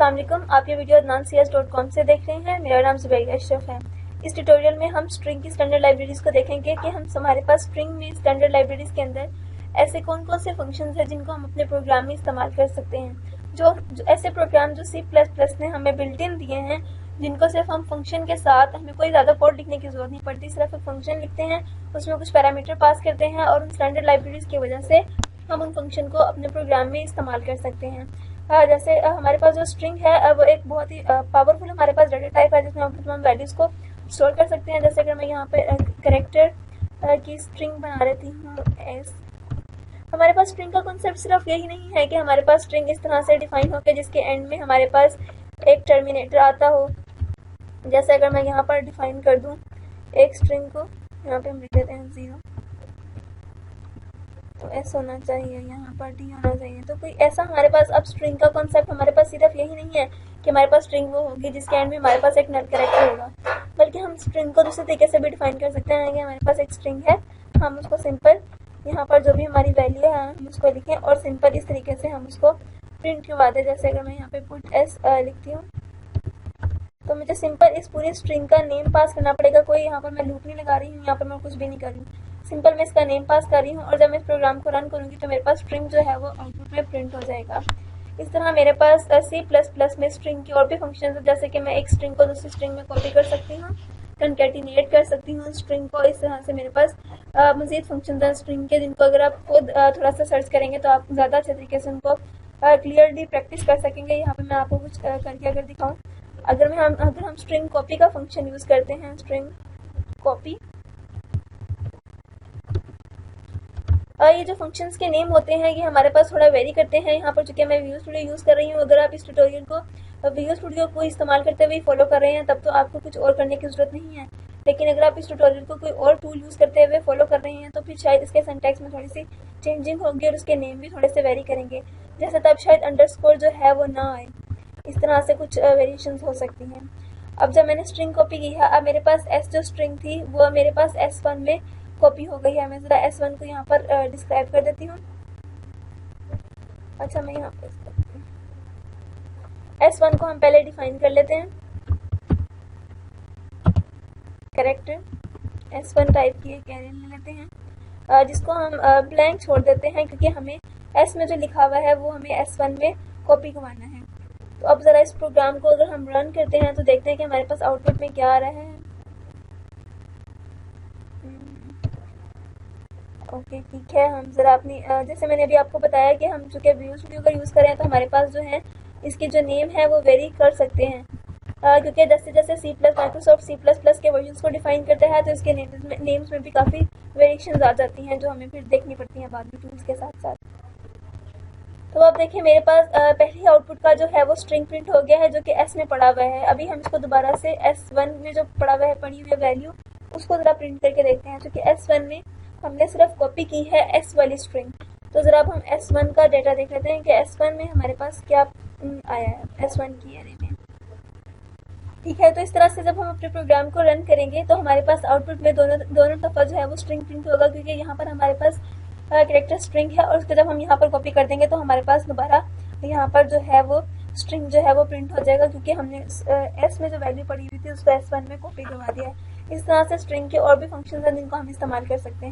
अस्सलाम वालेकुम। आप ये वीडियो adnansiyas.com से देख रहे हैं। मेरा नाम ज़ुबैदा अशरफ है। इस ट्यूटोरियल में हम स्ट्रिंग की स्टैंडर्ड लाइब्रेरीज को देखेंगे कि हमारे पास स्ट्रिंग में स्टैंडर्ड लाइब्रेरीज के अंदर ऐसे कौन कौन से फंक्शंस हैं जिनको हम अपने प्रोग्राम में इस्तेमाल कर सकते हैं। जो ऐसे प्रोग्राम जो C++ ने हमें बिल्ट इन दिए हैं, जिनको सिर्फ हम फंक्शन के साथ, हमें कोई ज़्यादा कोड लिखने की जरूरत नहीं पड़ती, सिर्फ एक फंक्शन लिखते हैं, उसमें कुछ पैरामीटर पास करते हैं और उन स्टैंडर्ड लाइब्रेरीज की वजह से हम उन फंक्शन को अपने प्रोग्राम में इस्तेमाल कर सकते हैं। जैसे हमारे पास जो स्ट्रिंग है वो एक बहुत ही पावरफुल हमारे पास डाटा टाइप है, जिसमें हम तमाम वैल्यूज़ को स्टोर कर सकते हैं। जैसे अगर मैं यहाँ पे कैरेक्टर की स्ट्रिंग बना लेती हूँ एस। हमारे पास स्ट्रिंग का कॉन्सेप्ट सिर्फ यही नहीं है कि हमारे पास स्ट्रिंग इस तरह से डिफाइन हो के जिसके एंड में हमारे पास एक टर्मिनेटर आता हो। जैसे अगर मैं यहाँ पर डिफाइन कर दूँ एक स्ट्रिंग को, यहाँ पे हम लिख देते हैं 0, तो एस होना चाहिए, यहाँ पर डी होना चाहिए। तो कोई ऐसा हमारे पास अब स्ट्रिंग का कॉन्सेप्ट हमारे पास सिर्फ यही नहीं है कि हमारे पास स्ट्रिंग वो होगी जिसके एंड में हमारे पास एक नल कैरेक्टर होगा, बल्कि हम स्ट्रिंग को दूसरे तरीके से भी डिफाइन कर सकते हैं कि हमारे पास एक स्ट्रिंग है, हम उसको सिंपल यहाँ पर जो भी हमारी वैल्यू है हम उसको लिखें और सिंपल इस तरीके से हम उसको प्रिंट करवा दें। जैसे अगर मैं यहाँ पे पुट एस लिखती हूँ तो मुझे सिंपल इस पूरी स्ट्रिंग का नेम पास करना पड़ेगा। कोई यहाँ पर मैं लूप नहीं लगा रही हूँ, यहाँ पर मैं कुछ भी नहीं कर रही हूँ, सिंपल मैं इसका नेम पास कर रही हूँ और जब मैं इस प्रोग्राम को रन करूँगी तो मेरे पास स्ट्रिंग जो है वो आउटपुट में प्रिंट हो जाएगा। इस तरह मेरे पास C++ में स्ट्रिंग की और भी फंक्शन है, जैसे कि मैं एक स्ट्रिंग को दूसरी स्ट्रिंग में कॉपी कर सकती हूँ, कंकैटिनेट कर सकती हूँ स्ट्रिंग को। इस तरह से मेरे पास मज़ीद फंक्शन हैं स्ट्रिंग के, जिनको अगर आप खुद थोड़ा सा सर्च करेंगे तो आप ज़्यादा अच्छे तरीके से उनको क्लियरली प्रैक्टिस कर सकेंगे। यहाँ पर मैं आपको कुछ करके अगर दिखाऊँ, अगर हम स्ट्रिंग कॉपी का फंक्शन यूज़ करते हैं, स्ट्रिंग कॉपी, ये जो फंक्शंस के नेम होते हैं ये हमारे पास थोड़ा वेरी करते हैं। यहाँ पर चूंकि मैं विजुअल स्टूडियो यूज़ कर रही हूँ, अगर आप इस ट्यूटोरियल को विजुअल स्टूडियो को इस्तेमाल करते हुए फॉलो कर रहे हैं तब तो आपको कुछ और करने की ज़रूरत नहीं है। लेकिन अगर आप इस ट्यूटोरियल को कोई और टूल यूज़ करते हुए फॉलो कर रहे हैं तो फिर शायद इसके सिंटैक्स में थोड़ी सी चेंजिंग होगी और उसके नेम भी थोड़े से वेरी करेंगे, जैसे तब शायद अंडरस्कोर जो है वो ना आए। इस तरह से कुछ वेरिएशन हो सकती हैं। अब जब मैंने स्ट्रिंग कॉपी की है, अब मेरे पास एस जो स्ट्रिंग थी वो मेरे पास S1 में कॉपी हो गई है। मैं ज़रा S1 को यहाँ पर डिस्क्राइब कर देती हूँ। अच्छा, मैं यहाँ पर S1 को हम पहले डिफाइन कर लेते हैं, कैरेक्टर S1 टाइप की एक एरे ले लेते हैं, जिसको हम ब्लैंक छोड़ देते हैं क्योंकि हमें S में जो लिखा हुआ है वो हमें S1 में कॉपी करवाना है। तो अब ज़रा इस प्रोग्राम को अगर हम रन करते हैं तो देखते हैं कि हमारे पास आउटपुट में क्या आ रहा है। ओके, ठीक है। हम ज़रा अपनी जैसे मैंने अभी आपको बताया कि हम चूँकि विजुअल स्टूडियो का यूज़ करें तो हमारे पास जो है इसकी जो नेम है वो वेरी कर सकते हैं, क्योंकि जैसे जैसे माइक्रोसॉफ्ट C++ के वर्जन्स को डिफाइन करता है तो इसके नेम्स में भी काफ़ी वेरिएशन आ जाती हैं जो हमें फिर देखनी पड़ती हैं बाद में टूल्स के साथ साथ। तो अब देखिए मेरे पास पहली आउटपुट का जो है वो स्ट्रिंग प्रिंट हो गया है जो कि S में पड़ा हुआ है। अभी हम इसको दोबारा से S1 में जो पड़ा हुआ है, पड़ी हुई वैल्यू, उसको ज़रा प्रिंट करके देखते हैं, क्योंकि S1 में हमने सिर्फ कॉपी की है S वाली स्ट्रिंग। तो ज़रा अब हम S1 का डाटा देख लेते हैं कि S1 में हमारे पास क्या आया है S1 की एरे में। ठीक है, तो इस तरह से जब हम अपने प्रोग्राम को रन करेंगे तो हमारे पास आउटपुट में दोनों दफ़ा जो है वो स्ट्रिंग प्रिंट होगा, क्योंकि यहाँ पर हमारे पास कैरेक्टर स्ट्रिंग है और उसको जब हम यहाँ पर कॉपी कर देंगे तो हमारे पास दोबारा यहाँ पर जो है वो स्ट्रिंग जो है वो प्रिंट हो जाएगा, क्योंकि हमने S में जो वैल्यू पड़ी हुई थी उसको S1 में कॉपी करवा दिया है। इस तरह से स्ट्रिंग के और भी फंक्शंस हैं जिनको हम इस्तेमाल कर सकते हैं।